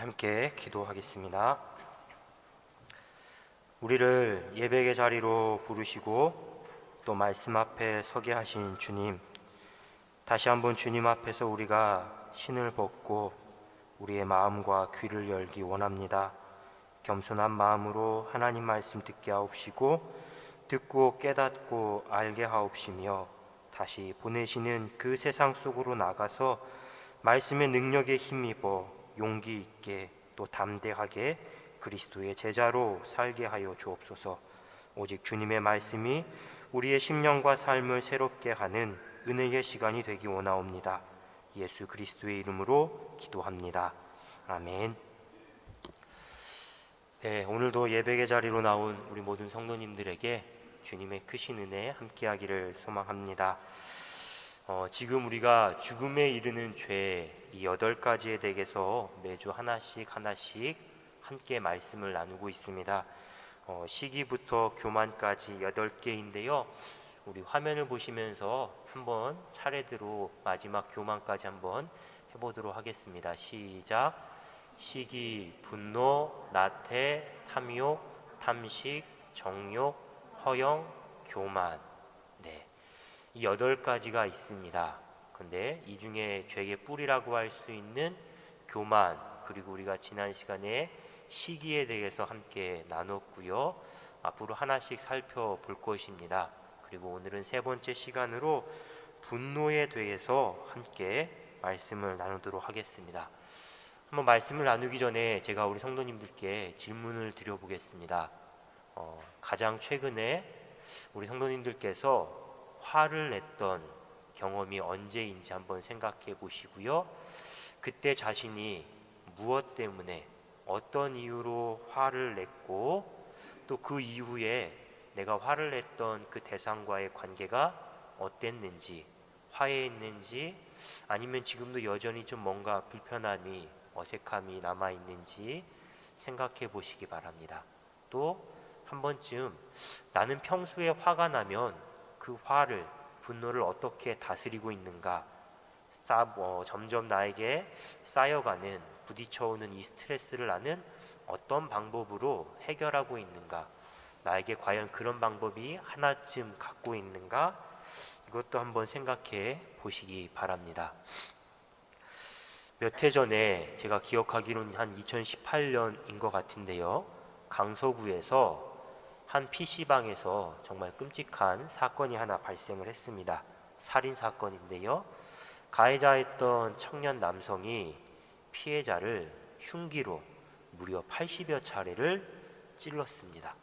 함께 기도하겠습니다. 우리를 예배의 자리로 부르시고 또 말씀 앞에 서게 하신 주님, 다시 한번 주님 앞에서 우리가 신을 벗고 우리의 마음과 귀를 열기 원합니다. 겸손한 마음으로 하나님 말씀 듣게 하옵시고 듣고 깨닫고 알게 하옵시며 다시 보내시는 그 세상 속으로 나가서 말씀의 능력에 힘입어 용기 있게 또 담대하게 그리스도의 제자로 살게 하여 주옵소서. 오직 주님의 말씀이 우리의 심령과 삶을 새롭게 하는 은혜의 시간이 되기 원하옵니다. 예수 그리스도의 이름으로 기도합니다. 아멘. 네, 오늘도 예배의 자리로 나온 우리 모든 성도님들에게 주님의 크신 은혜 함께하기를 소망합니다. 지금 우리가 죽음에 이르는 죄 이 8가지에 대해서 매주 하나씩 함께 말씀을 나누고 있습니다. 시기부터 교만까지 8개인데요. 우리 화면을 보시면서 한번 차례대로 마지막 교만까지 한번 해보도록 하겠습니다. 시작. 시기, 분노, 나태, 탐욕, 탐식, 정욕, 허영, 교만. 네, 이 8가지가 있습니다. 근데 이 중에 죄의 뿌리라고 할 수 있는 교만, 그리고 우리가 지난 시간에 시기에 대해서 함께 나눴고요. 앞으로 하나씩 살펴볼 것입니다. 그리고 오늘은 세 번째 시간으로 분노에 대해서 함께 말씀을 나누도록 하겠습니다. 한번 말씀을 나누기 전에 제가 우리 성도님들께 질문을 드려보겠습니다. 가장 최근에 우리 성도님들께서 화를 냈던 경험이 언제인지 한번 생각해 보시고요. 그때 자신이 무엇 때문에 어떤 이유로 화를 냈고 또 그 이후에 내가 화를 냈던 그 대상과의 관계가 어땠는지, 화해했는지 아니면 지금도 여전히 좀 뭔가 불편함이, 어색함이 남아있는지 생각해 보시기 바랍니다. 또 한 번쯤 나는 평소에 화가 나면 그 화를, 분노를 어떻게 다스리고 있는가, 점점 나에게 쌓여가는, 부딪혀오는 이 스트레스를 나는 어떤 방법으로 해결하고 있는가, 나에게 과연 그런 방법이 하나쯤 갖고 있는가, 이것도 한번 생각해 보시기 바랍니다. 몇 해 전에 제가 기억하기로는 한 2018년인 것 같은데요, 강서구에서 한 PC방에서 정말 끔찍한 사건이 하나 발생을 했습니다. 살인 사건인데요, 가해자였던 청년 남성이 피해자를 흉기로 무려 80여 차례를 찔렀습니다.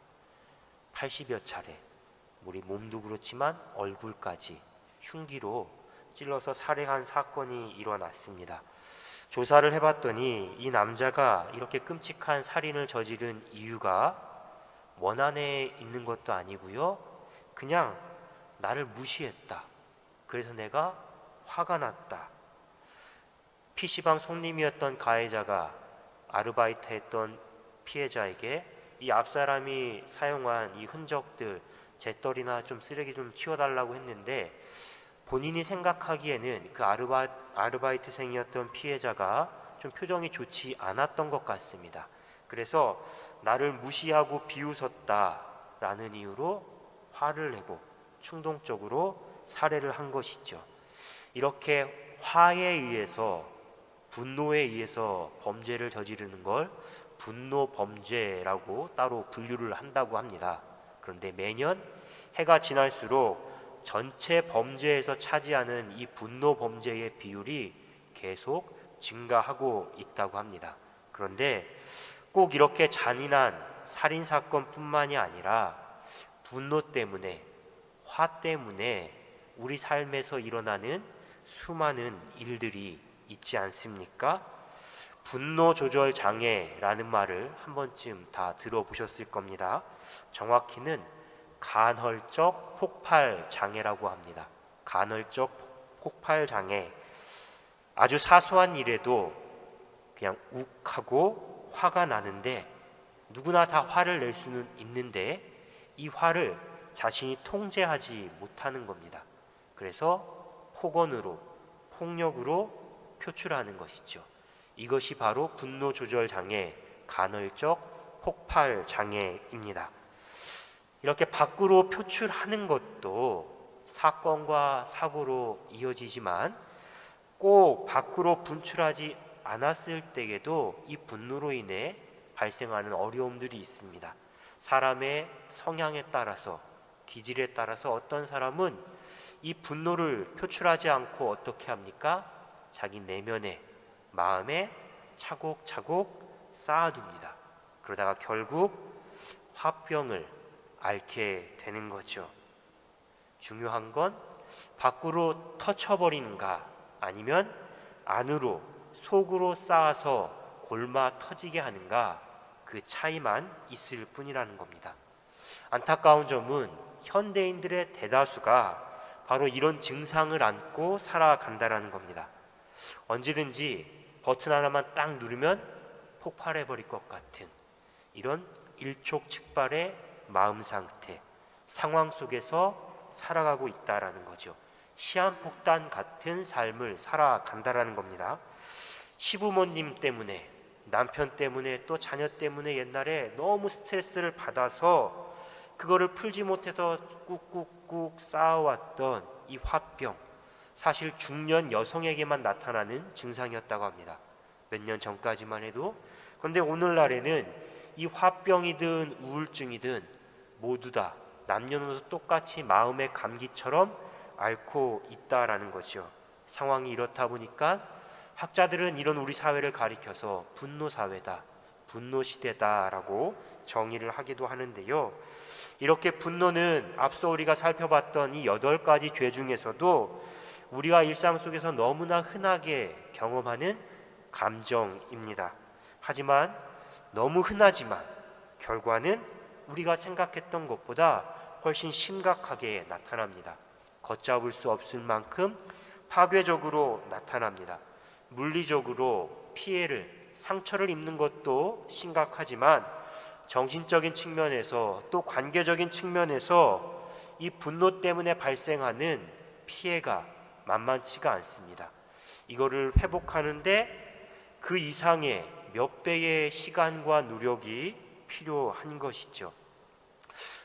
80여 차례, 우리 몸도 그렇지만 얼굴까지 흉기로 찔러서 살해한 사건이 일어났습니다. 조사를 해봤더니 이 남자가 이렇게 끔찍한 살인을 저지른 이유가 원한에 있는 것도 아니고요, 그냥 나를 무시했다, 그래서 내가 화가 났다. PC방 손님이었던 가해자가 아르바이트 했던 피해자에게 이 앞사람이 사용한 이 흔적들, 재떨이나 좀 쓰레기 좀 치워달라고 했는데 본인이 생각하기에는 그 아르바이트생이었던 피해자가 좀 표정이 좋지 않았던 것 같습니다. 그래서 나를 무시하고 비웃었다라는 이유로 화를 내고 충동적으로 살해를 한 것이죠. 이렇게 화에 의해서, 분노에 의해서 범죄를 저지르는 걸 분노 범죄라고 따로 분류를 한다고 합니다. 그런데 매년 해가 지날수록 전체 범죄에서 차지하는 이 분노 범죄의 비율이 계속 증가하고 있다고 합니다. 그런데 꼭 이렇게 잔인한 살인 사건뿐만이 아니라 분노 때문에, 화 때문에 우리 삶에서 일어나는 수많은 일들이 있지 않습니까? 분노 조절 장애라는 말을 한 번쯤 다 들어보셨을 겁니다. 정확히는 간헐적 폭발 장애라고 합니다. 간헐적 폭발 장애. 아주 사소한 일에도 그냥 욱하고 화가 나는데, 누구나 다 화를 낼 수는 있는데 이 화를 자신이 통제하지 못하는 겁니다. 그래서 폭언으로, 폭력으로 표출하는 것이죠. 이것이 바로 분노 조절 장애, 간헐적 폭발 장애입니다. 이렇게 밖으로 표출하는 것도 사건과 사고로 이어지지만 꼭 밖으로 분출하지 않았을 때에도 이 분노로 인해 발생하는 어려움들이 있습니다. 사람의 성향에 따라서, 기질에 따라서 어떤 사람은 이 분노를 표출하지 않고 어떻게 합니까? 자기 내면에, 마음에 차곡차곡 쌓아둡니다. 그러다가 결국 화병을 앓게 되는 거죠. 중요한 건 밖으로 터쳐버리는가, 아니면 안으로, 속으로 쌓아서 골마 터지게 하는가, 그 차이만 있을 뿐이라는 겁니다. 안타까운 점은 현대인들의 대다수가 바로 이런 증상을 안고 살아간다라는 겁니다. 언제든지 버튼 하나만 딱 누르면 폭발해버릴 것 같은 이런 일촉즉발의 마음 상태, 상황 속에서 살아가고 있다라는 거죠. 시한폭탄 같은 삶을 살아간다라는 겁니다. 시부모님 때문에, 남편 때문에, 또 자녀 때문에 옛날에 너무 스트레스를 받아서 그거를 풀지 못해서 꾹꾹꾹 쌓아왔던 이 화병, 사실 중년 여성에게만 나타나는 증상이었다고 합니다. 몇 년 전까지만 해도. 그런데 오늘날에는 이 화병이든 우울증이든 모두 다 남녀노소 똑같이 마음의 감기처럼 앓고 있다라는 거죠. 상황이 이렇다 보니까 학자들은 이런 우리 사회를 가리켜서 분노 사회다, 분노 시대다라고 정의를 하기도 하는데요. 이렇게 분노는 앞서 우리가 살펴봤던 이 8가지 죄 중에서도 우리가 일상 속에서 너무나 흔하게 경험하는 감정입니다. 하지만 너무 흔하지만 결과는 우리가 생각했던 것보다 훨씬 심각하게 나타납니다. 걷잡을 수 없을 만큼 파괴적으로 나타납니다. 물리적으로 피해를, 상처를 입는 것도 심각하지만 정신적인 측면에서, 또 관계적인 측면에서 이 분노 때문에 발생하는 피해가 만만치가 않습니다. 이거를 회복하는데 그 이상의 몇 배의 시간과 노력이 필요한 것이죠.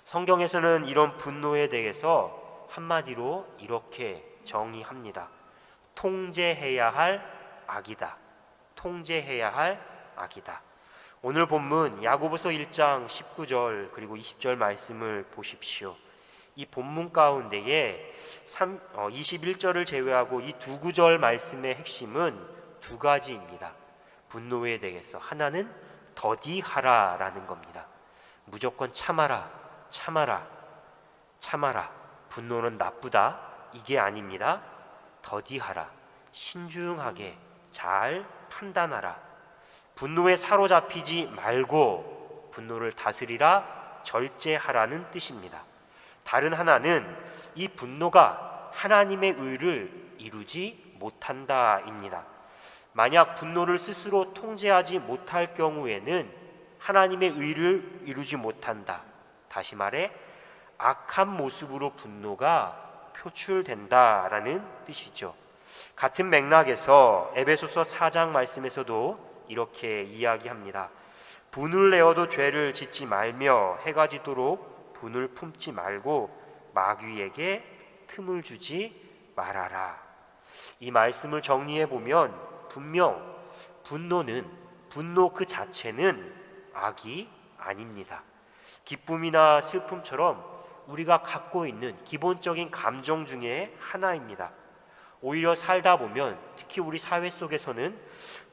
성경에서는 이런 분노에 대해서 한마디로 이렇게 정의합니다. 통제해야 할 악이다. 통제해야 할 악이다. 오늘 본문 야고보서 1장 19절 그리고 20절 말씀을 보십시오. 이 본문 가운데에 21절을 제외하고 이 두 구절 말씀의 핵심은 두 가지입니다. 분노에 대해서 하나는 더디하라라는 겁니다. 무조건 참아라, 참아라, 참아라. 분노는 나쁘다, 이게 아닙니다. 더디하라, 신중하게 잘 판단하라. 분노에 사로잡히지 말고 분노를 다스리라, 절제하라는 뜻입니다. 다른 하나는 이 분노가 하나님의 의를 이루지 못한다입니다. 만약 분노를 스스로 통제하지 못할 경우에는 하나님의 의를 이루지 못한다. 다시 말해 악한 모습으로 분노가 표출된다라는 뜻이죠. 같은 맥락에서 에베소서 4장 말씀에서도 이렇게 이야기합니다. 분을 내어도 죄를 짓지 말며 해가 지도록 분을 품지 말고 마귀에게 틈을 주지 말아라. 이 말씀을 정리해 보면 분명 분노 그 자체는 악이 아닙니다. 기쁨이나 슬픔처럼 우리가 갖고 있는 기본적인 감정 중에 하나입니다. 오히려 살다 보면 특히 우리 사회 속에서는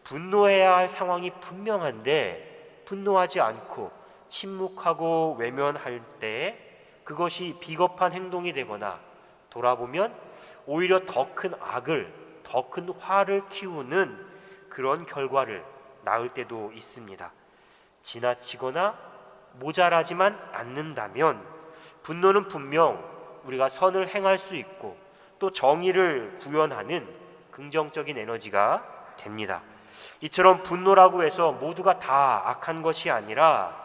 분노해야 할 상황이 분명한데 분노하지 않고 침묵하고 외면할 때 그것이 비겁한 행동이 되거나 돌아보면 오히려 더 큰 악을, 더 큰 화를 키우는 그런 결과를 낳을 때도 있습니다. 지나치거나 모자라지만 않는다면 분노는 분명 우리가 선을 행할 수 있고 또 정의를 구현하는 긍정적인 에너지가 됩니다. 이처럼 분노라고 해서 모두가 다 악한 것이 아니라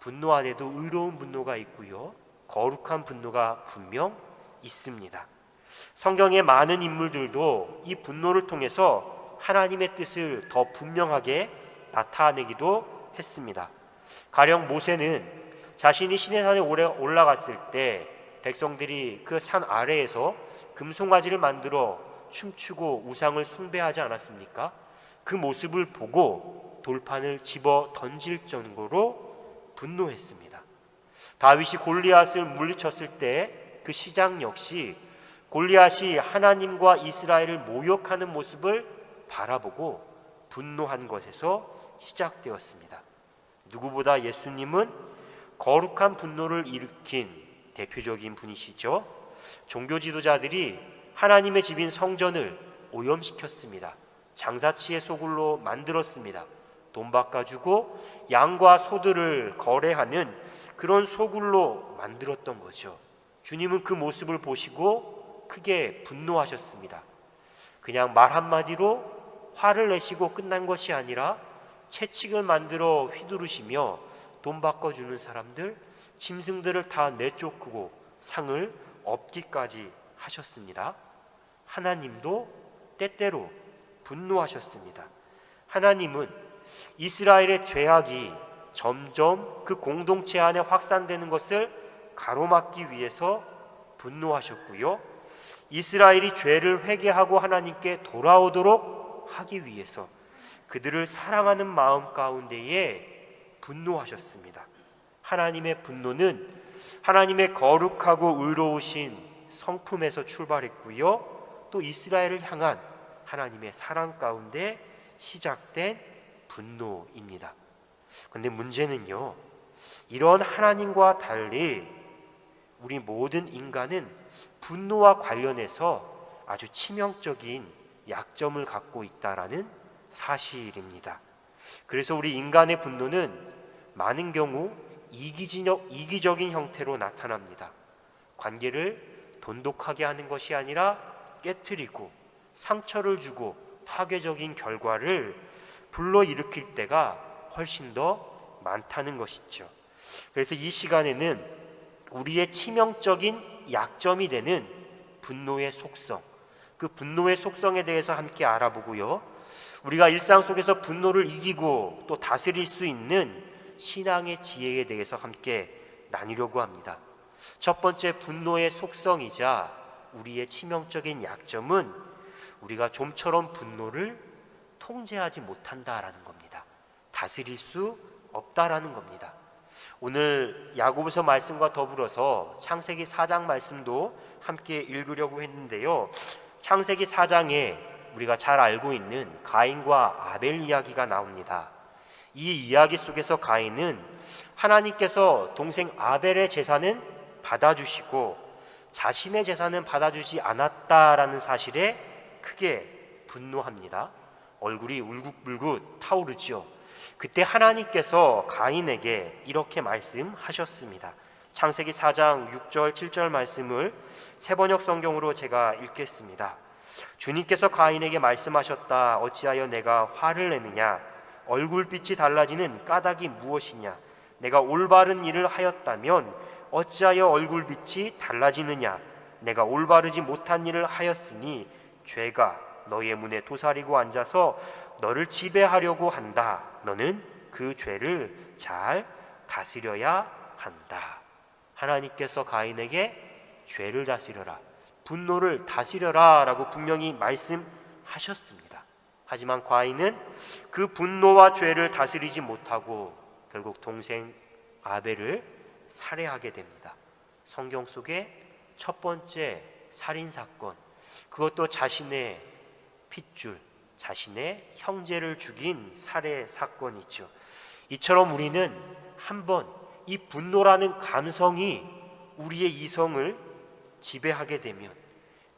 분노 안에도 의로운 분노가 있고요, 거룩한 분노가 분명 있습니다. 성경의 많은 인물들도 이 분노를 통해서 하나님의 뜻을 더 분명하게 나타내기도 했습니다. 가령 모세는 자신이 시내산에 올라갔을 때 백성들이 그 산 아래에서 금송아지를 만들어 춤추고 우상을 숭배하지 않았습니까? 그 모습을 보고 돌판을 집어 던질 정도로 분노했습니다. 다윗이 골리앗을 물리쳤을 때 그 시작 역시 골리앗이 하나님과 이스라엘을 모욕하는 모습을 바라보고 분노한 것에서 시작되었습니다. 누구보다 예수님은 거룩한 분노를 일으킨 대표적인 분이시죠. 종교 지도자들이 하나님의 집인 성전을 오염시켰습니다. 장사치의 소굴로 만들었습니다. 돈 바꿔주고 양과 소들을 거래하는 그런 소굴로 만들었던 거죠. 주님은 그 모습을 보시고 크게 분노하셨습니다. 그냥 말 한마디로 화를 내시고 끝난 것이 아니라 채찍을 만들어 휘두르시며 돈 바꿔주는 사람들, 짐승들을 다 내쫓고 상을 얻기까지 하셨습니다. 하나님도 때때로 분노하셨습니다. 하나님은 이스라엘의 죄악이 점점 그 공동체 안에 확산되는 것을 가로막기 위해서 분노하셨고요. 이스라엘이 죄를 회개하고 하나님께 돌아오도록 하기 위해서 그들을 사랑하는 마음 가운데에 분노하셨습니다. 하나님의 분노는 하나님의 거룩하고 의로우신 성품에서 출발했고요. 또 이스라엘을 향한 하나님의 사랑 가운데 시작된 분노입니다. 그런데 문제는요, 이런 하나님과 달리 우리 모든 인간은 분노와 관련해서 아주 치명적인 약점을 갖고 있다라는 사실입니다. 그래서 우리 인간의 분노는 많은 경우 이기적인 형태로 나타납니다. 관계를 돈독하게 하는 것이 아니라 깨트리고 상처를 주고 파괴적인 결과를 불러일으킬 때가 훨씬 더 많다는 것이죠. 그래서 이 시간에는 우리의 치명적인 약점이 되는 분노의 속성, 그 분노의 속성에 대해서 함께 알아보고요, 우리가 일상 속에서 분노를 이기고 또 다스릴 수 있는 신앙의 지혜에 대해서 함께 나누려고 합니다. 첫 번째 분노의 속성이자 우리의 치명적인 약점은 우리가 좀처럼 분노를 통제하지 못한다라는 겁니다. 다스릴 수 없다라는 겁니다. 오늘 야고보서 말씀과 더불어서 창세기 4장 말씀도 함께 읽으려고 했는데요, 창세기 4장에 우리가 잘 알고 있는 가인과 아벨 이야기가 나옵니다. 이 이야기 속에서 가인은 하나님께서 동생 아벨의 제사는 받아주시고 자신의 제사는 받아주지 않았다라는 사실에 크게 분노합니다. 얼굴이 울긋불긋 타오르죠. 그때 하나님께서 가인에게 이렇게 말씀하셨습니다. 창세기 4장 6절 7절 말씀을 세번역 성경으로 제가 읽겠습니다. 주님께서 가인에게 말씀하셨다. 어찌하여 내가 화를 내느냐? 얼굴빛이 달라지는 까닭이 무엇이냐? 내가 올바른 일을 하였다면 어찌하여 얼굴빛이 달라지느냐? 내가 올바르지 못한 일을 하였으니 죄가 너의 문에 도사리고 앉아서 너를 지배하려고 한다. 너는 그 죄를 잘 다스려야 한다. 하나님께서 가인에게 죄를 다스려라, 분노를 다스려라 라고 분명히 말씀하셨습니다. 하지만 가인은 그 분노와 죄를 다스리지 못하고 결국 동생 아벨을 살해하게 됩니다. 성경 속에 첫 번째 살인사건, 그것도 자신의 핏줄, 자신의 형제를 죽인 살해 사건이죠. 이처럼 우리는 한번 이 분노라는 감성이 우리의 이성을 지배하게 되면,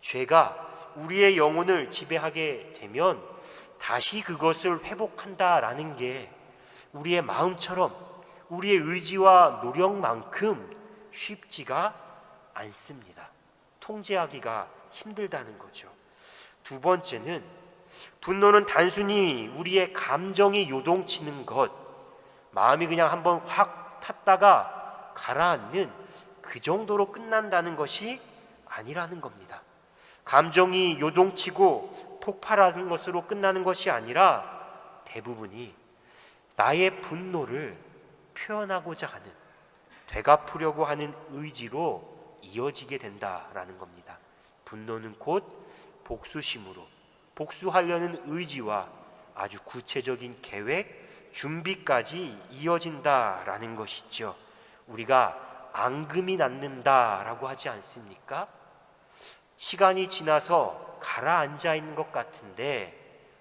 죄가 우리의 영혼을 지배하게 되면 다시 그것을 회복한다라는 게 우리의 마음처럼 우리의 의지와 노력만큼 쉽지가 않습니다. 통제하기가 힘들다는 거죠. 두 번째는 분노는 단순히 우리의 감정이 요동치는 것, 마음이 그냥 한번 확 탔다가 가라앉는 그 정도로 끝난다는 것이 아니라는 겁니다. 감정이 요동치고 폭발하는 것으로 끝나는 것이 아니라 대부분이 나의 분노를 표현하고자 하는, 되갚으려고 하는 의지로 이어지게 된다라는 겁니다. 분노는 곧 복수심으로, 복수하려는 의지와 아주 구체적인 계획, 준비까지 이어진다라는 것이죠. 우리가 앙금이 낳는다라고 하지 않습니까? 시간이 지나서 가라앉아 있는 것 같은데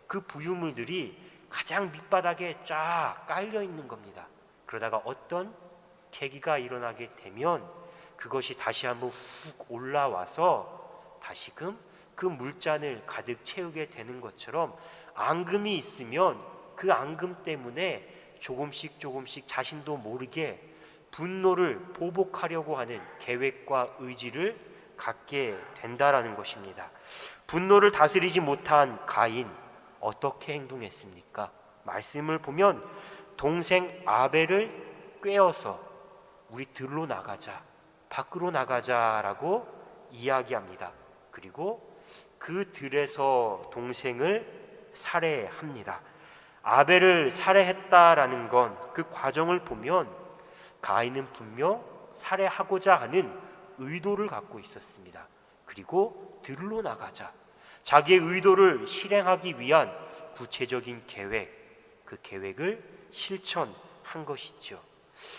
그 부유물들이 가장 밑바닥에 쫙 깔려 있는 겁니다. 그러다가 어떤 계기가 일어나게 되면 그것이 다시 한번 훅 올라와서 다시금 그 물잔을 가득 채우게 되는 것처럼 앙금이 있으면 그 앙금 때문에 조금씩 자신도 모르게 분노를 보복하려고 하는 계획과 의지를 갖게 된다라는 것입니다. 분노를 다스리지 못한 가인, 어떻게 행동했습니까? 말씀을 보면 동생 아벨을 꾀어서 우리 들로 나가자, 밖으로 나가자라고 이야기합니다. 그리고 그 들에서 동생을 살해합니다. 아벨을 살해했다라는 건 그 과정을 보면 가인은 분명 살해하고자 하는 의도를 갖고 있었습니다. 그리고 들로 나가자, 자기의 의도를 실행하기 위한 구체적인 계획, 그 계획을 실천한 것이죠.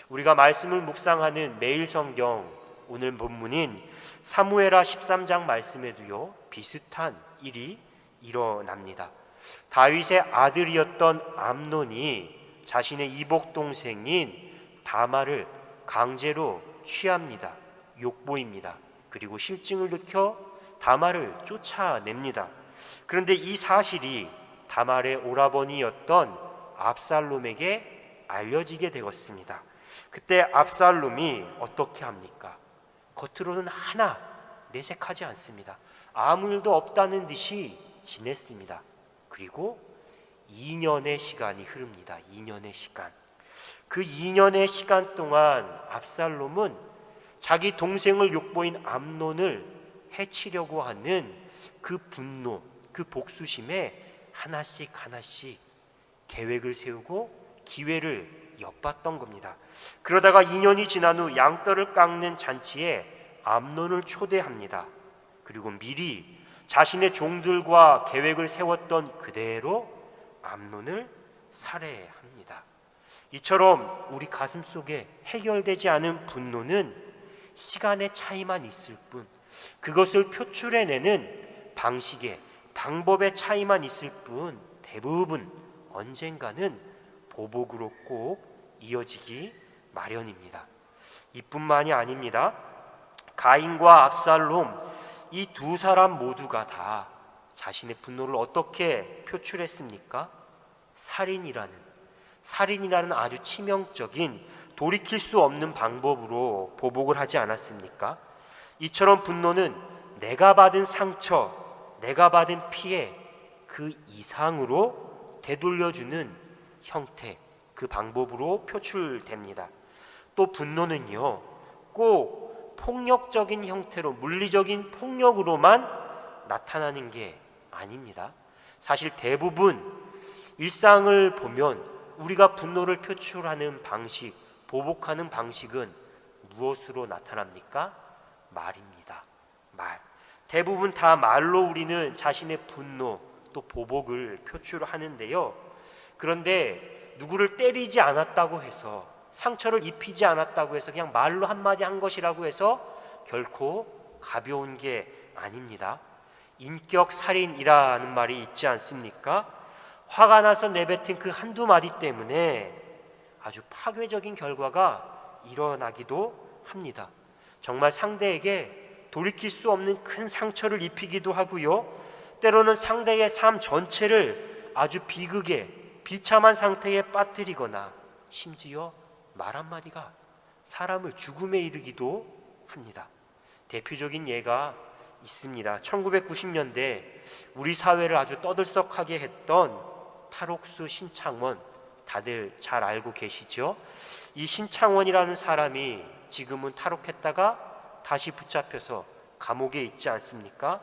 우리가 말씀을 묵상하는 매일 성경 오늘 본문인 사무엘하 13장 말씀에도요 비슷한 일이 일어납니다. 다윗의 아들이었던 암논이 자신의 이복 동생인 다말을 강제로 취합니다. 욕보입니다. 그리고 실증을 느껴 다말을 쫓아냅니다. 그런데 이 사실이 다말의 오라버니였던 압살롬에게 알려지게 되었습니다. 그때 압살롬이 어떻게 합니까? 겉으로는 하나 내색하지 않습니다. 아무 일도 없다는 듯이 지냈습니다. 그리고 2년의 시간이 흐릅니다. 2년의 시간. 그 2년의 시간 동안 압살롬은 자기 동생을 욕보인 암논을 해치려고 하는 그 분노, 그 복수심에 하나씩 계획을 세우고 기회를 엿봤던 겁니다. 그러다가 2년이 지난 후 양떼를 깎는 잔치에 암논을 초대합니다. 그리고 미리 자신의 종들과 계획을 세웠던 그대로 암논을 살해합니다. 이처럼 우리 가슴 속에 해결되지 않은 분노는 시간의 차이만 있을 뿐, 그것을 표출해내는 방식의, 방법의 차이만 있을 뿐 대부분 언젠가는 보복으로 꼭 이어지기 마련입니다. 이뿐만이 아닙니다. 가인과 압살롬, 이 두 사람 모두가 다 자신의 분노를 어떻게 표출했습니까? 살인이라는 아주 치명적인, 돌이킬 수 없는 방법으로 보복을 하지 않았습니까? 이처럼 분노는 내가 받은 상처, 내가 받은 피해 그 이상으로 되돌려주는 형태, 그 방법으로 표출됩니다. 또 분노는요 꼭 폭력적인 형태로, 물리적인 폭력으로만 나타나는 게 아닙니다. 사실 대부분 일상을 보면 우리가 분노를 표출하는 방식, 보복하는 방식은 무엇으로 나타납니까? 말입니다. 말. 대부분 다 말로 우리는 자신의 분노 또 보복을 표출하는데요. 그런데 누구를 때리지 않았다고 해서, 상처를 입히지 않았다고 해서 그냥 말로 한마디 한 것이라고 해서 결코 가벼운 게 아닙니다. 인격살인이라는 말이 있지 않습니까? 화가 나서 내뱉은 그 한두 마디 때문에 아주 파괴적인 결과가 일어나기도 합니다. 정말 상대에게 돌이킬 수 없는 큰 상처를 입히기도 하고요, 때로는 상대의 삶 전체를 아주 비극에, 비참한 상태에 빠뜨리거나 심지어 말 한마디가 사람을 죽음에 이르기도 합니다. 대표적인 예가 있습니다. 1990년대 우리 사회를 아주 떠들썩하게 했던 탈옥수 신창원, 다들 잘 알고 계시죠? 이 신창원이라는 사람이 지금은 탈옥했다가 다시 붙잡혀서 감옥에 있지 않습니까?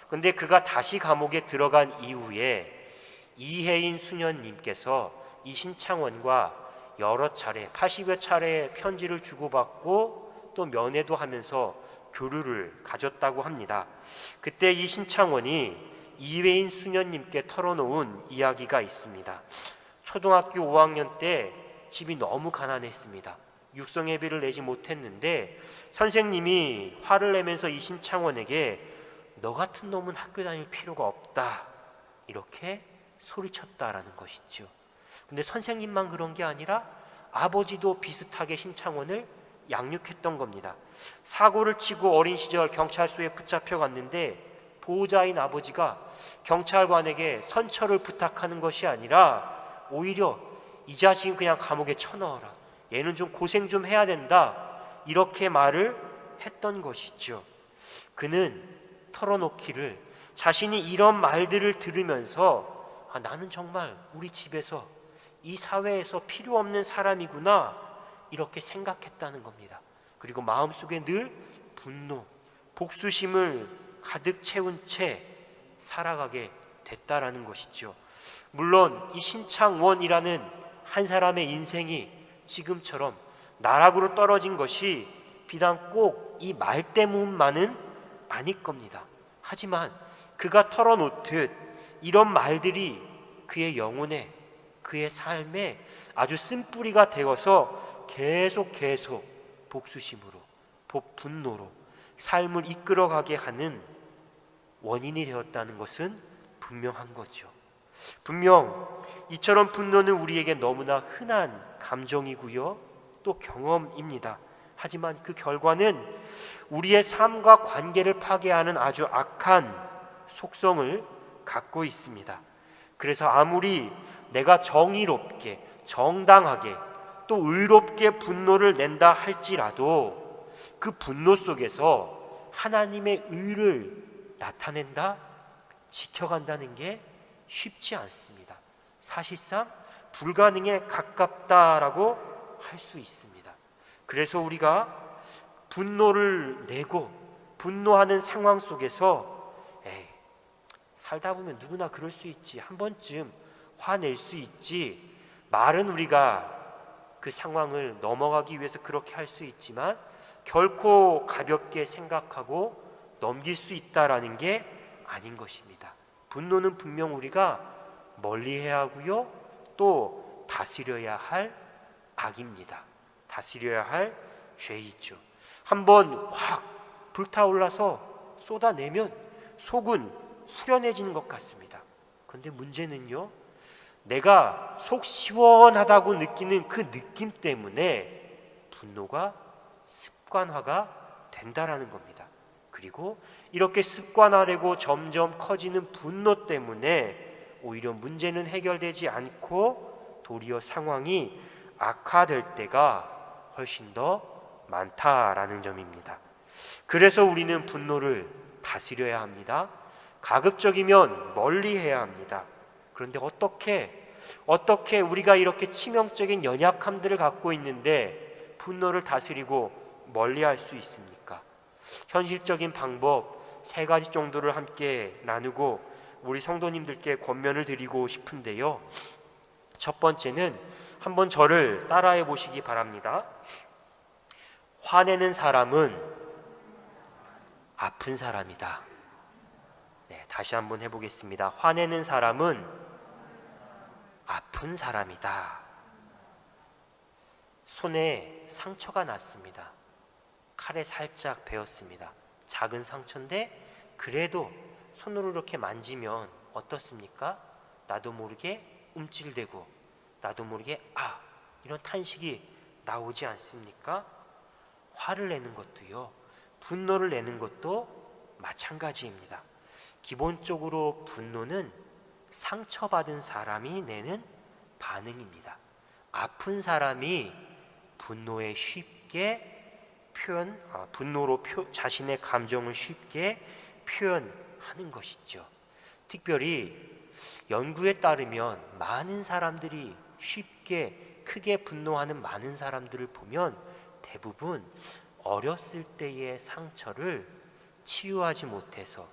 근데 그가 다시 감옥에 들어간 이후에 이혜인 수녀님께서 이 신창원과 여러 차례 80여 차례 편지를 주고받고 또 면회도 하면서 교류를 가졌다고 합니다. 그때 이 신창원이 이혜인 수녀님께 털어놓은 이야기가 있습니다. 초등학교 5학년 때 집이 너무 가난했습니다. 육성예비를 내지 못했는데 선생님이 화를 내면서 이 신창원에게 너 같은 놈은 학교 다닐 필요가 없다 이렇게 소리쳤다라는 것이죠. 근데 선생님만 그런 게 아니라 아버지도 비슷하게 신창원을 양육했던 겁니다. 사고를 치고 어린 시절 경찰서에 붙잡혀 갔는데 보호자인 아버지가 경찰관에게 선처를 부탁하는 것이 아니라 오히려 이 자식은 그냥 감옥에 쳐넣어라, 얘는 좀 고생 좀 해야 된다, 이렇게 말을 했던 것이죠. 그는 털어놓기를 자신이 이런 말들을 들으면서 나는 정말 우리 집에서 이 사회에서 필요 없는 사람이구나 이렇게 생각했다는 겁니다. 그리고 마음속에 늘 분노, 복수심을 가득 채운 채 살아가게 됐다라는 것이죠. 물론 이 신창원이라는 한 사람의 인생이 지금처럼 나락으로 떨어진 것이 비단 꼭 이 말 때문만은 아닐 겁니다. 하지만 그가 털어놓듯 이런 말들이 그의 영혼에, 그의 삶에 아주 쓴뿌리가 되어서 계속 복수심으로, 분노로 삶을 이끌어가게 하는 원인이 되었다는 것은 분명한 거죠. 분명 이처럼 분노는 우리에게 너무나 흔한 감정이고요, 또 경험입니다. 하지만 그 결과는 우리의 삶과 관계를 파괴하는 아주 악한 속성을 갖고 있습니다. 그래서 아무리 내가 정의롭게, 정당하게, 또 의롭게 분노를 낸다 할지라도 그 분노 속에서 하나님의 의를 나타낸다, 지켜간다는 게 쉽지 않습니다. 사실상 불가능에 가깝다라고 할 수 있습니다. 그래서 우리가 분노를 내고 분노하는 상황 속에서 살다 보면 누구나 그럴 수 있지, 한 번쯤 화낼 수 있지, 말은 우리가 그 상황을 넘어가기 위해서 그렇게 할 수 있지만 결코 가볍게 생각하고 넘길 수 있다라는 게 아닌 것입니다. 분노는 분명 우리가 멀리해야 하고요, 또 다스려야 할 악입니다. 다스려야 할 죄이죠. 한번 확 불타올라서 쏟아내면 속은 후련해지는 것 같습니다. 그런데 문제는요, 내가 속 시원하다고 느끼는 그 느낌 때문에 분노가 습관화가 된다라는 겁니다. 그리고 이렇게 습관화되고 점점 커지는 분노 때문에 오히려 문제는 해결되지 않고 도리어 상황이 악화될 때가 훨씬 더 많다라는 점입니다. 그래서 우리는 분노를 다스려야 합니다. 가급적이면 멀리해야 합니다. 그런데 어떻게 우리가 이렇게 치명적인 연약함들을 갖고 있는데 분노를 다스리고 멀리할 수 있습니까? 현실적인 방법 3가지 정도를 함께 나누고 우리 성도님들께 권면을 드리고 싶은데요, 첫 번째는 한번 저를 따라해 보시기 바랍니다. 화내는 사람은 아픈 사람이다. 다시 한번 해보겠습니다. 화내는 사람은 아픈 사람이다. 손에 상처가 났습니다. 칼에 살짝 베었습니다. 작은 상처인데 그래도 손으로 이렇게 만지면 어떻습니까? 나도 모르게 움찔대고 나도 모르게 이런 탄식이 나오지 않습니까? 화를 내는 것도요, 분노를 내는 것도 마찬가지입니다. 기본적으로 분노는 상처받은 사람이 내는 반응입니다. 아픈 사람이 분노에 쉽게 분노로 자신의 감정을 쉽게 표현하는 것이죠. 특별히 연구에 따르면 많은 사람들이 쉽게 크게 분노하는 많은 사람들을 보면 대부분 어렸을 때의 상처를 치유하지 못해서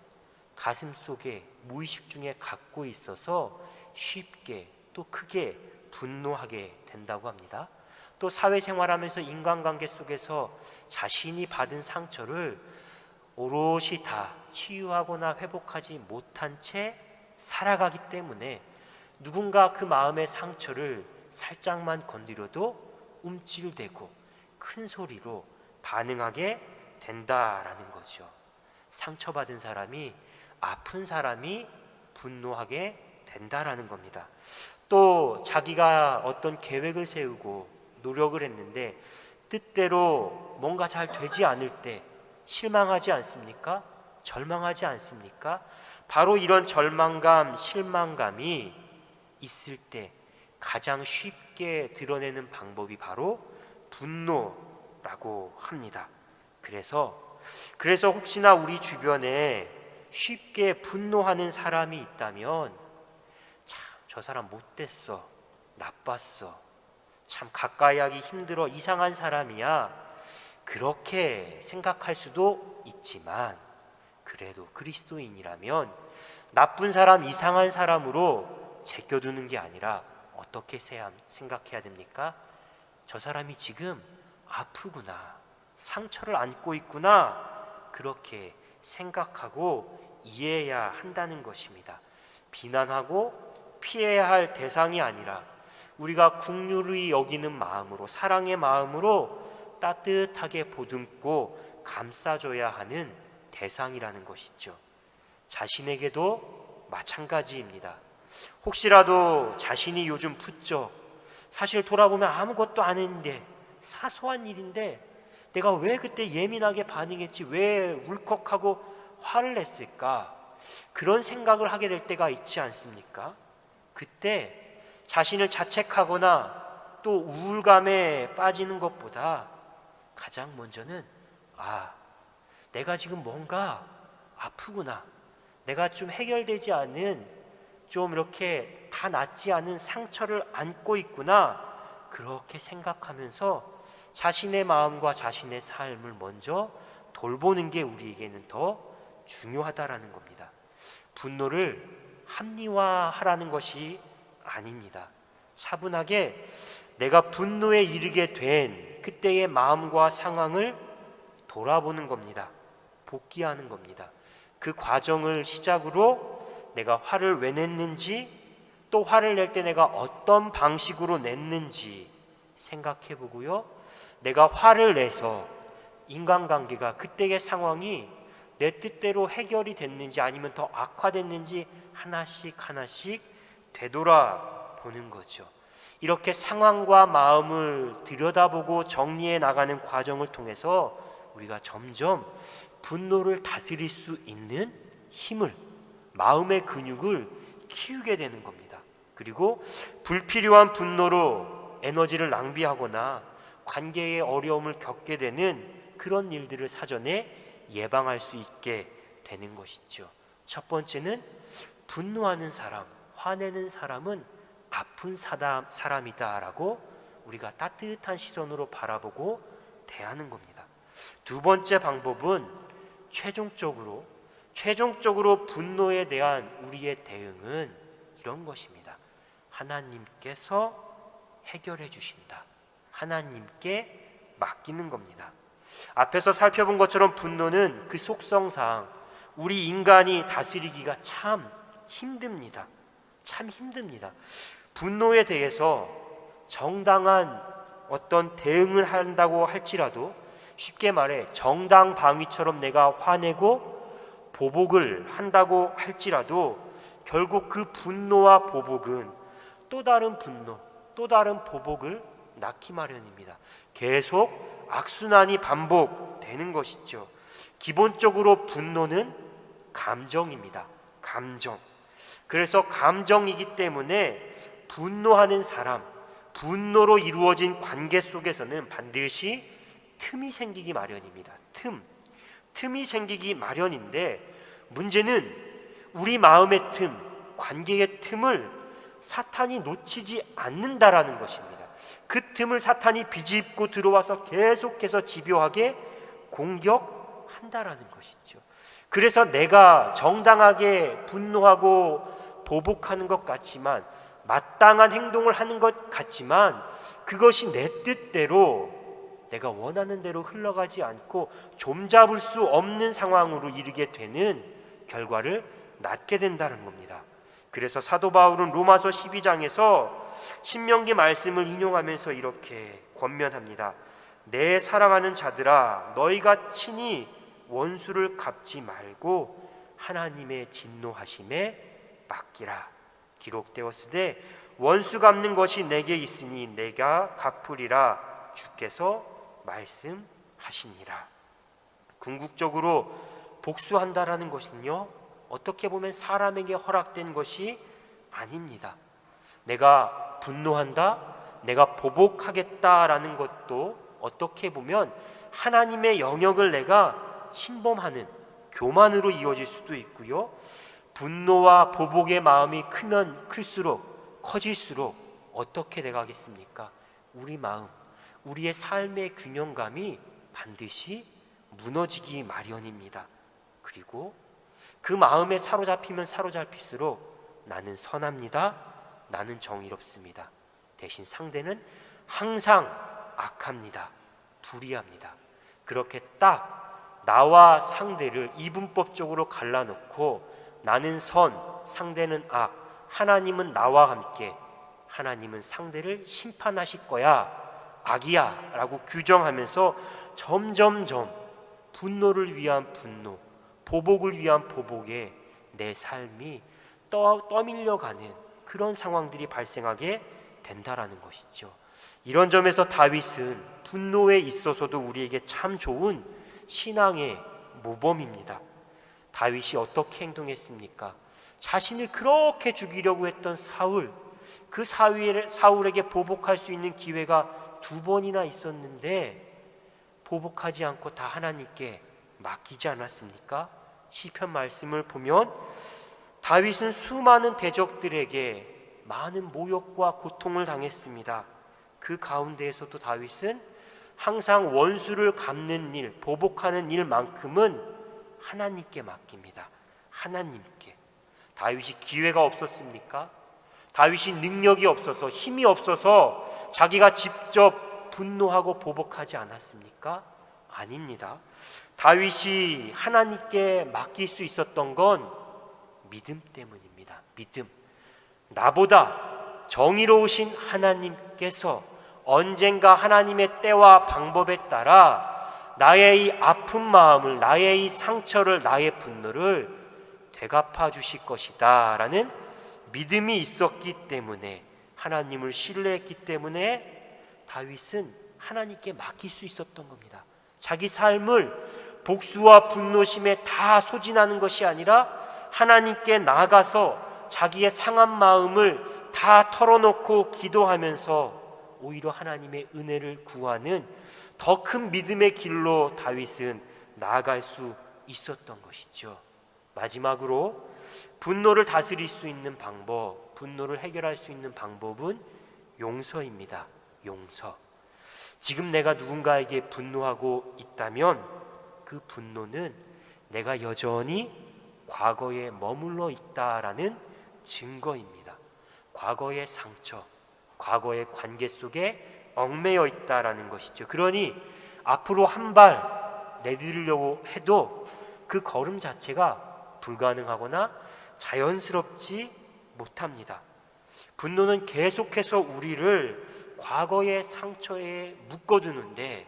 가슴 속에 무의식 중에 갖고 있어서 쉽게 또 크게 분노하게 된다고 합니다. 또 사회생활하면서 인간관계 속에서 자신이 받은 상처를 오롯이 다 치유하거나 회복하지 못한 채 살아가기 때문에 누군가 그 마음의 상처를 살짝만 건드려도 움찔대고 큰 소리로 반응하게 된다라는 거죠. 상처받은 사람이, 아픈 사람이 분노하게 된다라는 겁니다. 또 자기가 어떤 계획을 세우고 노력을 했는데 뜻대로 뭔가 잘 되지 않을 때 실망하지 않습니까? 절망하지 않습니까? 바로 이런 절망감, 실망감이 있을 때 가장 쉽게 드러내는 방법이 바로 분노라고 합니다. 그래서 혹시나 우리 주변에 쉽게 분노하는 사람이 있다면, 참 저 사람 못됐어, 나빴어, 참 가까이 하기 힘들어, 이상한 사람이야, 그렇게 생각할 수도 있지만, 그래도 그리스도인이라면 나쁜 사람, 이상한 사람으로 제껴두는 게 아니라 어떻게 생각해야 됩니까? 저 사람이 지금 아프구나, 상처를 안고 있구나, 그렇게 생각하고 이해해야 한다는 것입니다. 비난하고 피해야 할 대상이 아니라 우리가 긍휼히 여기는 마음으로, 사랑의 마음으로 따뜻하게 보듬고 감싸줘야 하는 대상이라는 것이죠. 자신에게도 마찬가지입니다. 혹시라도 자신이 요즘 부쩍, 사실 돌아보면 아무것도 안 했는데, 사소한 일인데 내가 왜 그때 예민하게 반응했지, 왜 울컥하고 화를 냈을까, 그런 생각을 하게 될 때가 있지 않습니까? 그때 자신을 자책하거나 또 우울감에 빠지는 것보다 가장 먼저는, 내가 지금 뭔가 아프구나, 내가 좀 해결되지 않은, 좀 이렇게 다 낫지 않은 상처를 안고 있구나, 그렇게 생각하면서 자신의 마음과 자신의 삶을 먼저 돌보는 게 우리에게는 더 중요하다라는 겁니다. 분노를 합리화하라는 것이 아닙니다. 차분하게 내가 분노에 이르게 된 그때의 마음과 상황을 돌아보는 겁니다. 복귀하는 겁니다. 그 과정을 시작으로 내가 화를 왜 냈는지, 또 화를 낼 때 내가 어떤 방식으로 냈는지 생각해 보고요, 내가 화를 내서 인간관계가, 그때의 상황이 내 뜻대로 해결이 됐는지 아니면 더 악화됐는지 하나씩 되돌아보는 거죠. 이렇게 상황과 마음을 들여다보고 정리해 나가는 과정을 통해서 우리가 점점 분노를 다스릴 수 있는 힘을, 마음의 근육을 키우게 되는 겁니다. 그리고 불필요한 분노로 에너지를 낭비하거나 관계의 어려움을 겪게 되는 그런 일들을 사전에 예방할 수 있게 되는 것이죠. 첫 번째는 분노하는 사람, 화내는 사람은 아픈 사람이다라고 우리가 따뜻한 시선으로 바라보고 대하는 겁니다. 두 번째 방법은 최종적으로 분노에 대한 우리의 대응은 이런 것입니다. 하나님께서 해결해 주신다. 하나님께 맡기는 겁니다. 앞에서 살펴본 것처럼 분노는 그 속성상 우리 인간이 다스리기가 참 힘듭니다. 분노에 대해서 정당한 어떤 대응을 한다고 할지라도, 쉽게 말해 정당방위처럼 내가 화내고 보복을 한다고 할지라도 결국 그 분노와 보복은 또 다른 분노, 또 다른 보복을 낳기 마련입니다. 계속 악순환이 반복되는 것이죠. 기본적으로 분노는 감정입니다. 감정. 그래서 감정이기 때문에 분노하는 사람, 분노로 이루어진 관계 속에서는 반드시 틈이 생기기 마련입니다. 틈이 생기기 마련인데, 문제는 우리 마음의 틈, 관계의 틈을 사탄이 놓치지 않는다라는 것입니다. 그 틈을 사탄이 비집고 들어와서 계속해서 집요하게 공격한다라는 것이죠. 그래서 내가 정당하게 분노하고 보복하는 것 같지만, 마땅한 행동을 하는 것 같지만, 그것이 내 뜻대로, 내가 원하는 대로 흘러가지 않고 좀잡을 수 없는 상황으로 이르게 되는 결과를 낳게 된다는 겁니다. 그래서 사도 바울은 로마서 12장에서 신명기 말씀을 인용하면서 이렇게 권면합니다. 내 사랑하는 자들아, 너희가 친히 원수를 갚지 말고 하나님의 진노하심에 맡기라. 기록되었으되 원수 갚는 것이 내게 있으니 내가 갚으리라 주께서 말씀하시니라. 궁극적으로 복수한다라는 것은요, 어떻게 보면 사람에게 허락된 것이 아닙니다. 내가 분노한다, 내가 보복하겠다라는 것도 어떻게 보면 하나님의 영역을 내가 침범하는 교만으로 이어질 수도 있고요, 분노와 보복의 마음이 크면 클수록, 커질수록 어떻게 돼가겠습니까? 우리 마음, 우리의 삶의 균형감이 반드시 무너지기 마련입니다. 그리고 그 마음에 사로잡히면 사로잡힐수록 나는 선합니다, 나는 정의롭습니다. 대신 상대는 항상 악합니다, 불의합니다. 그렇게 딱 나와 상대를 이분법적으로 갈라놓고 나는 선, 상대는 악, 하나님은 나와 함께, 하나님은 상대를 심판하실 거야, 악이야 라고 규정하면서 점점점 분노를 위한 분노, 보복을 위한 보복에 내 삶이 떠밀려가는 그런 상황들이 발생하게 된다라는 것이죠. 이런 점에서 다윗은 분노에 있어서도 우리에게 참 좋은 신앙의 모범입니다. 다윗이 어떻게 행동했습니까? 자신을 그렇게 죽이려고 했던 사울, 그 사울에게 보복할 수 있는 기회가 2번이나 있었는데 보복하지 않고 다 하나님께 맡기지 않았습니까? 시편 말씀을 보면 다윗은 수많은 대적들에게 많은 모욕과 고통을 당했습니다. 그 가운데에서도 다윗은 항상 원수를 갚는 일, 보복하는 일만큼은 하나님께 맡깁니다. 하나님께. 다윗이 기회가 없었습니까? 다윗이 능력이 없어서, 힘이 없어서 자기가 직접 분노하고 보복하지 않았습니까? 아닙니다. 다윗이 하나님께 맡길 수 있었던 건 믿음 때문입니다. 믿음. 나보다 정의로우신 하나님께서 언젠가 하나님의 때와 방법에 따라 나의 이 아픈 마음을, 나의 이 상처를, 나의 분노를 되갚아 주실 것이다 라는 믿음이 있었기 때문에, 하나님을 신뢰했기 때문에 다윗은 하나님께 맡길 수 있었던 겁니다. 자기 삶을 복수와 분노심에 다 소진하는 것이 아니라 하나님께 나아가서 자기의 상한 마음을 다 털어놓고 기도하면서 오히려 하나님의 은혜를 구하는 더 큰 믿음의 길로 다윗은 나아갈 수 있었던 것이죠. 마지막으로 분노를 다스릴 수 있는 방법, 분노를 해결할 수 있는 방법은 용서입니다. 용서. 지금 내가 누군가에게 분노하고 있다면 그 분노는 내가 여전히 과거에 머물러 있다라는 증거입니다. 과거의 상처, 과거의 관계 속에 얽매여 있다라는 것이죠. 그러니 앞으로 한 발 내디디려고 해도 그 걸음 자체가 불가능하거나 자연스럽지 못합니다. 분노는 계속해서 우리를 과거의 상처에 묶어두는데,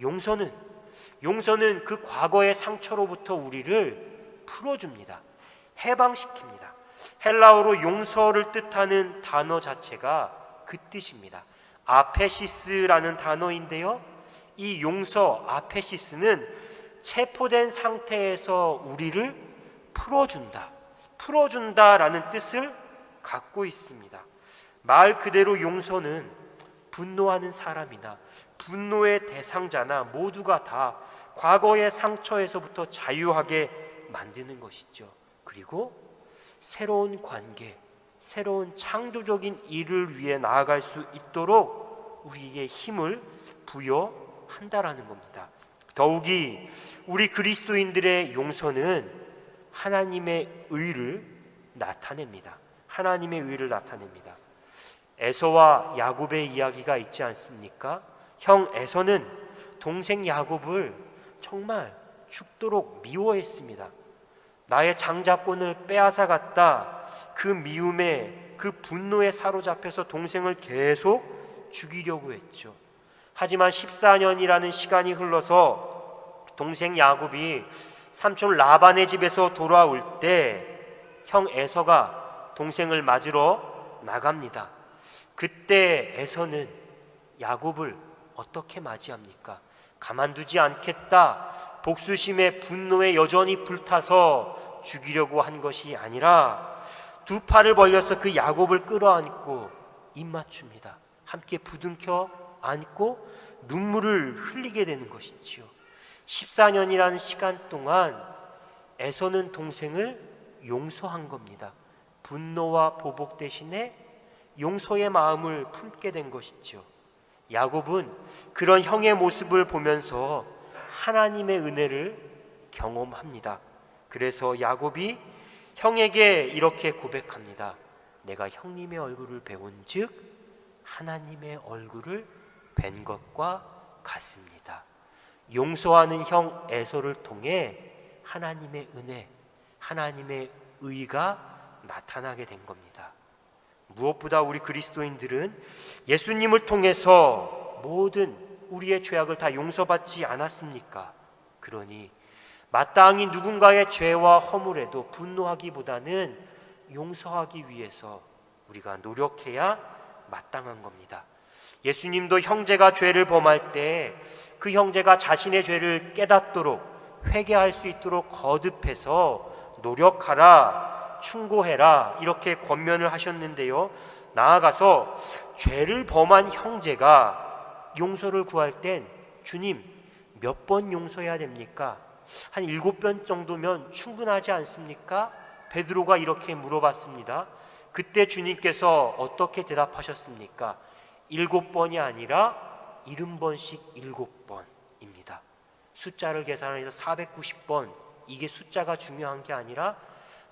용서는 그 과거의 상처로부터 우리를 풀어줍니다. 해방시킵니다. 헬라어로 용서를 뜻하는 단어 자체가 그 뜻입니다. 아페시스라는 단어인데요, 이 용서, 아페시스는 체포된 상태에서 우리를 풀어준다라는 뜻을 갖고 있습니다. 말 그대로 용서는 분노하는 사람이나 분노의 대상자나 모두가 다 과거의 상처에서부터 자유하게 만드는 것이죠. 그리고 새로운 관계, 새로운 창조적인 일을 위해 나아갈 수 있도록 우리에게 힘을 부여한다라는 겁니다. 더욱이 우리 그리스도인들의 용서는 하나님의 의를 나타냅니다. 하나님의 의를 나타냅니다. 에서와 야곱의 이야기가 있지 않습니까? 형 에서는 동생 야곱을 정말 죽도록 미워했습니다. 나의 장자권을 빼앗아갔다. 그 미움에, 그 분노에 사로잡혀서 동생을 계속 죽이려고 했죠. 하지만 14년이라는 시간이 흘러서 동생 야곱이 삼촌 라반의 집에서 돌아올 때 형 에서가 동생을 맞으러 나갑니다. 그때 에서는 야곱을 어떻게 맞이합니까? 가만두지 않겠다. 복수심에 분노에 여전히 불타서 죽이려고 한 것이 아니라 두 팔을 벌려서 그 야곱을 끌어안고 입맞춥니다. 함께 부둥켜 안고 눈물을 흘리게 되는 것이지요. 14년이라는 시간 동안 에서는 동생을 용서한 겁니다. 분노와 보복 대신에 용서의 마음을 품게 된 것이죠. 야곱은 그런 형의 모습을 보면서 하나님의 은혜를 경험합니다. 그래서 야곱이 형에게 이렇게 고백합니다. 내가 형님의 얼굴을 배운즉 하나님의 얼굴을 뵌 것과 같습니다. 용서하는 형 에서를 통해 하나님의 은혜, 하나님의 의가 나타나게 된 겁니다. 무엇보다 우리 그리스도인들은 예수님을 통해서 모든 우리의 죄악을 다 용서받지 않았습니까? 그러니 마땅히 누군가의 죄와 허물에도 분노하기보다는 용서하기 위해서 우리가 노력해야 마땅한 겁니다. 예수님도 형제가 죄를 범할 때 그 형제가 자신의 죄를 깨닫도록 회개할 수 있도록 거듭해서 노력하라, 충고해라 이렇게 권면을 하셨는데요. 나아가서 죄를 범한 형제가 용서를 구할 땐 주님 몇 번 용서해야 됩니까? 한 7번 정도면 충분하지 않습니까? 베드로가 이렇게 물어봤습니다. 그때 주님께서 어떻게 대답하셨습니까? 7번이 아니라 70번씩 7번입니다. 숫자를 계산해서 490번, 이게 숫자가 중요한 게 아니라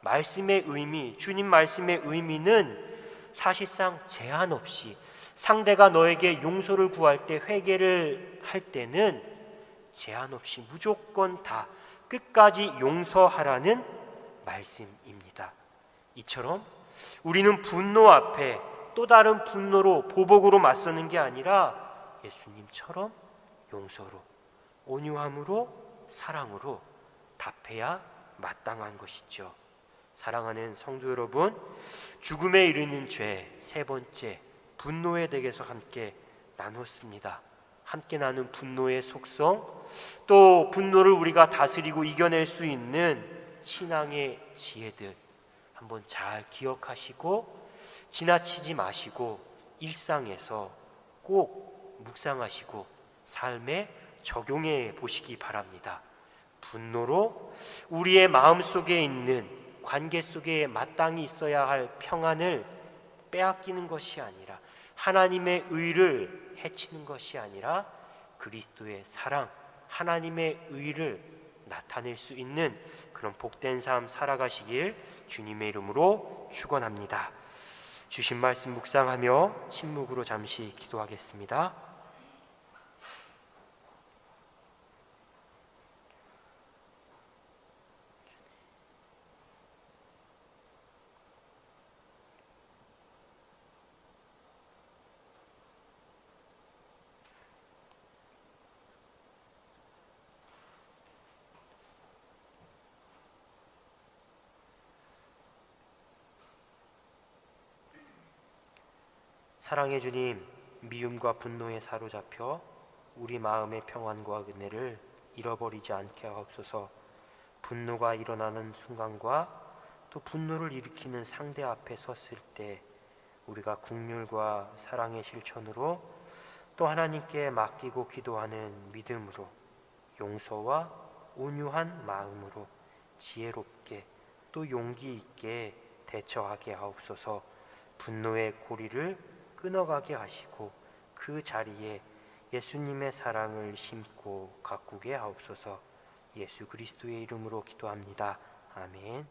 말씀의 의미, 주님 말씀의 의미는 사실상 제한 없이 상대가 너에게 용서를 구할 때, 회개를 할 때는 제한 없이 무조건 다 끝까지 용서하라는 말씀입니다. 이처럼 우리는 분노 앞에 또 다른 분노로, 보복으로 맞서는 게 아니라 예수님처럼 용서로, 온유함으로, 사랑으로 답해야 마땅한 것이죠. 사랑하는 성도 여러분, 죽음에 이르는 죄 세 번째, 분노에 대해서 함께 나눴습니다. 함께 나눈 분노의 속성, 또 분노를 우리가 다스리고 이겨낼 수 있는 신앙의 지혜들 한번 잘 기억하시고 지나치지 마시고 일상에서 꼭 묵상하시고 삶에 적용해 보시기 바랍니다. 분노로 우리의 마음속에 있는 관계 속에 마땅히 있어야 할 평안을 빼앗기는 것이 아니라, 하나님의 의를 해치는 것이 아니라 그리스도의 사랑, 하나님의 의를 나타낼 수 있는 그런 복된 삶 살아가시길 주님의 이름으로 축원합니다. 주신 말씀 묵상하며 침묵으로 잠시 기도하겠습니다. 사랑의 주님, 미움과 분노에 사로잡혀 우리 마음의 평안과 은혜를 잃어버리지 않게 하옵소서. 분노가 일어나는 순간과 또 분노를 일으키는 상대 앞에 섰을 때 우리가 긍휼과 사랑의 실천으로 또 하나님께 맡기고 기도하는 믿음으로, 용서와 온유한 마음으로 지혜롭게 또 용기 있게 대처하게 하옵소서. 분노의 고리를 끊어가게 하시고 그 자리에 예수님의 사랑을 심고 가꾸게 하옵소서. 예수 그리스도의 이름으로 기도합니다. 아멘.